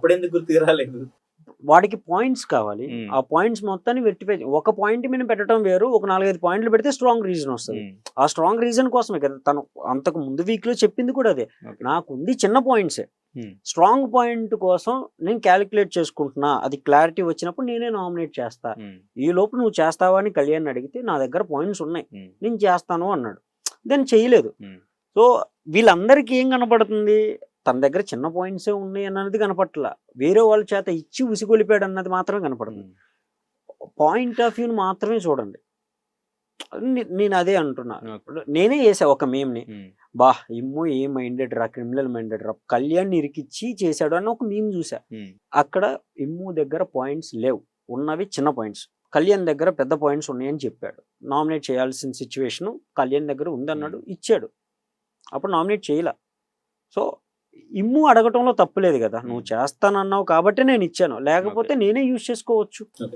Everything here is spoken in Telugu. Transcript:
అప్పుడెందుకు గుర్తుకు రాలేదు? వాడికి పాయింట్స్ కావాలి. హ్మ్. ఆ పాయింట్స్ మొత్తాన్ని వెరిఫై ఒక పాయింట్ మీద పెట్టడం వేరు. ఒక 4, 5 పాయింట్లు పెడితే స్ట్రాంగ్ రీజన్ వస్తది. హ్మ్. ఆ స్ట్రాంగ్ రీజన్ కోసమే కదా తను అంతకు ముందు వీక్‌లో చెప్పింది కూడా అదే. ఓకే. నాకుంది చిన్న పాయింట్సే. హ్మ్. స్ట్రాంగ్ పాయింట్ కోసం నేను కాలిక్యులేట్ చేసుకుంటున్నా. అది క్లారిటీ వచ్చినప్పుడు నేనే నామినేట్ చేస్తా. హ్మ్. ఈలోపు నువ్వు చేస్తావా అని కళ్యాణ్‌ని అడిగితే నా దగ్గర పాయింట్స్ ఉన్నాయి. హ్మ్. నేను చేస్తాను అన్నాడు. దెన్ చేయలేదు. హ్మ్. సో, వీళ్ళందరికీ ఏం కనపడుతుంది? తన దగ్గర చిన్న పాయింట్సే ఉన్నాయి అన్నది కనపట్లా. వేరే వాళ్ళ చేత ఇచ్చి ఉసిగొలిపాడు అన్నది మాత్రమే కనపడుతుంది. హ్మ్. పాయింట్ ఆఫ్ వ్యూని మాత్రమే చూడండి. నేను అదే అంటున్నా. ఓకే. ఇప్పుడు నేనే చేశా ఒక మీమ్‌ని. హ్మ్. ఇమ్ము ఏ మైండెడ్ రా, క్రిమినల్ మైండెడ్ రా. కళ్యాణ్‌ని ఇరికిచ్చి చేశాడు అని ఒక మీమ్ చూసా. హ్మ్. అక్కడ ఇమ్ము దగ్గర పాయింట్స్ లేవు. ఉన్నవి చిన్న పాయింట్స్. కళ్యాణ్ దగ్గర పెద్ద పాయింట్స్ ఉన్నాయని చెప్పాడు. నామినేట్ చేయాల్సిన సిట్యుయేషను కళ్యాణ్ దగ్గర ఉందన్నాడు. ఇచ్చాడు. అప్పుడు నామినేట్ చేయలా. సో, ఇమ్ము అడగటంలో తప్పు లేదు గదా! నువ్వు చేస్తానన్నావు కాబట్టే నేనిచ్చాను. ఓకే. లేకపోతే నేనే యూజ్ చేసుకోవచ్చు. ఓకే.